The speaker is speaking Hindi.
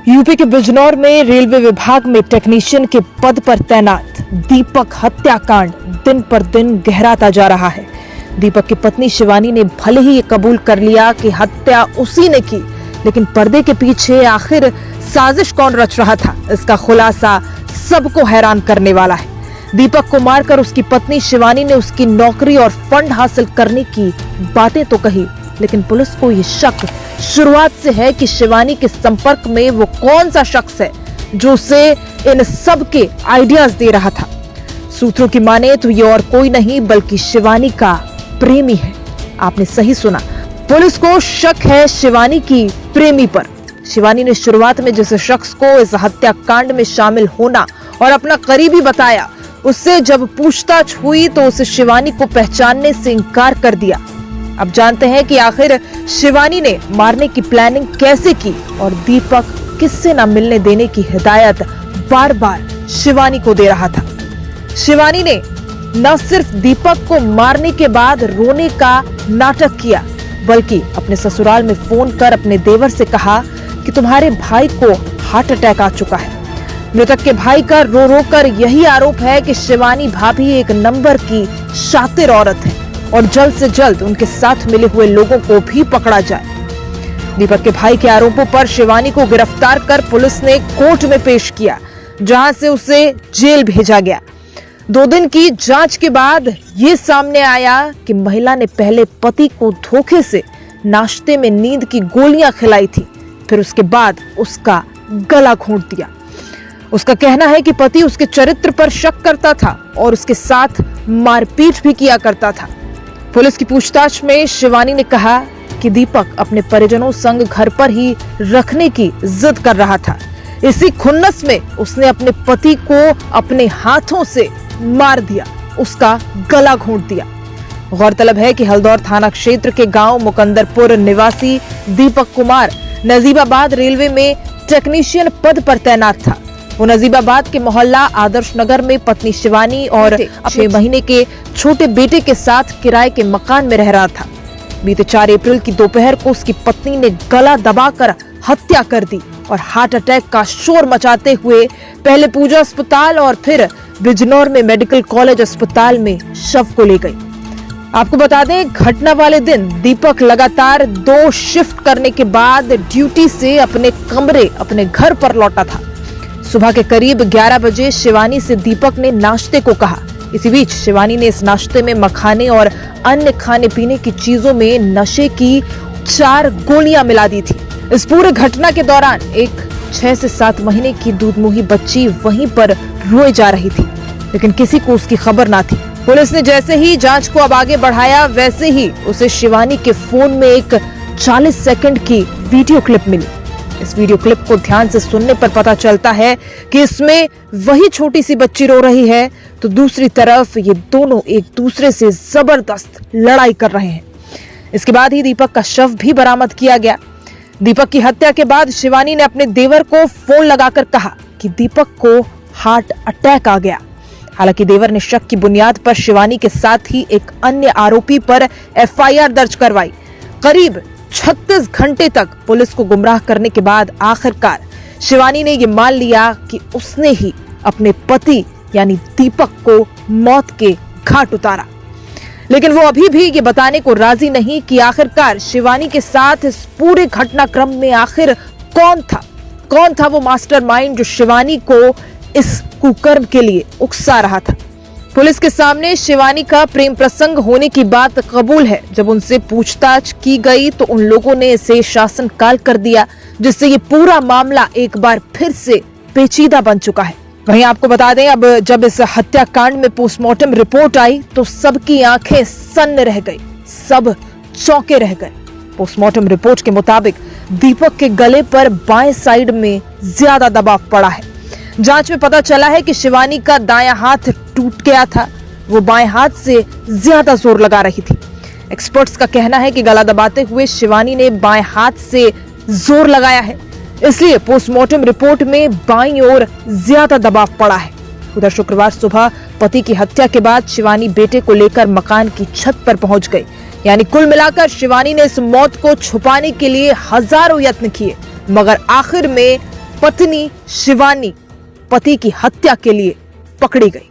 यूपी के बिजनौर में रेलवे विभाग में टेक्नीशियन के पद पर तैनात दीपक हत्याकांड दिन पर दिन गहराता जा रहा है। दीपक की पत्नी शिवानी ने भले ही ये कबूल कर लिया कि हत्या उसी ने की, लेकिन पर्दे के पीछे आखिर साजिश कौन रच रहा था, इसका खुलासा सबको हैरान करने वाला है। दीपक को मारकर उसकी पत्नी शिवानी ने उसकी नौकरी और फंड हासिल करने की बातें तो कही, लेकिन पुलिस को ये शक शुरुआत से है कि शिवानी के संपर्क में वो कौन सा शख्स है जो उसे इन सब के आइडियाज दे रहा था। सूत्रों की माने तो ये और कोई नहीं बल्कि शिवानी का प्रेमी है। आपने सही सुना, पुलिस को शक है शिवानी की प्रेमी पर। शिवानी ने शुरुआत में जिस शख्स को इस हत्याकांड में शामिल होना और अपना करीबी बताया, उससे जब पूछताछ हुई तो उसे शिवानी को पहचानने से इनकार कर दिया। अब जानते हैं कि आखिर शिवानी ने मारने की प्लानिंग कैसे की और दीपक किससे न मिलने देने की हिदायत बार बार शिवानी को दे रहा था। शिवानी ने न सिर्फ दीपक को मारने के बाद रोने का नाटक किया, बल्कि अपने ससुराल में फोन कर अपने देवर से कहा कि तुम्हारे भाई को हार्ट अटैक आ चुका है। मृतक के भाई का रो रो कर यही आरोप है कि शिवानी भाभी एक नंबर की शातिर औरत है और जल्द से जल्द उनके साथ मिले हुए लोगों को भी पकड़ा जाए। दीपक के भाई के आरोपों पर शिवानी को गिरफ्तार कर पुलिस ने कोर्ट में पेश किया, जहां से उसे जेल भेजा गया। 2 दिन की जांच के बाद ये सामने आया कि महिला ने पहले पति को धोखे से नाश्ते में नींद की गोलियां खिलाई थी, फिर उसके बाद उसका गला घोंट दिया। उसका कहना है कि पति उसके चरित्र पर शक करता था और उसके साथ मारपीट भी किया करता था। पुलिस की पूछताछ में शिवानी ने कहा कि दीपक अपने परिजनों संग घर पर ही रखने की जिद कर रहा था। इसी खुन्नस में उसने अपने पति को अपने हाथों से मार दिया, उसका गला घोंट दिया। गौरतलब है कि हल्दौर थाना क्षेत्र के गांव मुकंदरपुर निवासी दीपक कुमार नजीबाबाद रेलवे में टेक्नीशियन पद पर तैनात था। वो नजीबाबाद के मोहल्ला आदर्श नगर में पत्नी शिवानी और 6 महीने के छोटे बेटे के साथ किराए के मकान में रह रहा था। बीते 4 अप्रैल की दोपहर को उसकी पत्नी ने गला दबाकर हत्या कर दी और हार्ट अटैक का शोर मचाते हुए पहले पूजा अस्पताल और फिर बिजनौर में मेडिकल कॉलेज अस्पताल में शव को ले गई। आपको बता दें, घटना वाले दिन दीपक लगातार 2 शिफ्ट करने के बाद ड्यूटी से अपने कमरे अपने घर पर लौटा था। सुबह के करीब 11 बजे शिवानी से दीपक ने नाश्ते को कहा। इसी बीच शिवानी ने इस नाश्ते में मखाने और अन्य खाने पीने की चीजों में नशे की 4 गोलियां मिला दी थी। इस पूरे घटना के दौरान एक 6 से 7 महीने की दूधमुही बच्ची वहीं पर रोए जा रही थी, लेकिन किसी को उसकी खबर ना थी। पुलिस ने जैसे ही जांच को अब आगे बढ़ाया, वैसे ही उसे शिवानी के फोन में एक 40 सेकंड की वीडियो क्लिप मिली। इस वीडियो क्लिप को ध्यान से सुनने पर पता चलता है कि इसमें वही छोटी सी बच्ची रो रही है, तो दूसरी तरफ ये दोनों एक दूसरे से जबरदस्त लड़ाई कर रहे हैं। इसके बाद ही दीपक का शव भी बरामद किया गया। दीपक की हत्या के बाद शिवानी ने अपने देवर को फोन लगाकर कहा कि दीपक को हार्ट अटैक आ गया। हालांकि देवर ने शक की बुनियाद पर शिवानी के साथ ही एक अन्य आरोपी पर एफआईआर दर्ज करवाई। करीब 36 घंटे तक पुलिस को गुमराह करने के बाद आखिरकार शिवानी ने यह मान लिया कि उसने ही अपने पति यानी दीपक को मौत के घाट उतारा। लेकिन वो अभी भी ये बताने को राजी नहीं कि आखिरकार शिवानी के साथ इस पूरे घटनाक्रम में आखिर कौन था वो मास्टरमाइंड जो शिवानी को इस कुकर्म के लिए उकसा रहा था। पुलिस के सामने शिवानी का प्रेम प्रसंग होने की बात कबूल है। जब उनसे पूछताछ की गई तो उन लोगों ने इसे शासनकाल कर दिया, जिससे ये पूरा मामला एक बार फिर से पेचीदा बन चुका है। वहीं आपको बता दें, अब जब इस हत्याकांड में पोस्टमार्टम रिपोर्ट आई तो सबकी आंखें सन्न रह गई, सब चौंके रह गए। पोस्टमार्टम रिपोर्ट के मुताबिक दीपक के गले पर बाएं साइड में ज्यादा दबाव पड़ा है। जांच में पता चला है कि शिवानी का दायां हाथ टूट गया था, वो बाएं हाथ से ज्यादा जोर लगा रही थी। एक्सपर्ट्स का कहना है कि गला दबाते हुए शिवानी ने बाएं हाथ से जोर लगाया है, इसलिए पोस्टमार्टम रिपोर्ट में बाईं ओर ज्यादा दबाव पड़ा है। उधर शुक्रवार सुबह पति की हत्या के बाद शिवानी बेटे को लेकर मकान की छत पर पहुंच गई। यानी कुल मिलाकर शिवानी ने इस मौत को छुपाने के लिए हजारों यत्न किए, मगर आखिर में पत्नी शिवानी पति की हत्या के लिए पकड़ी गई।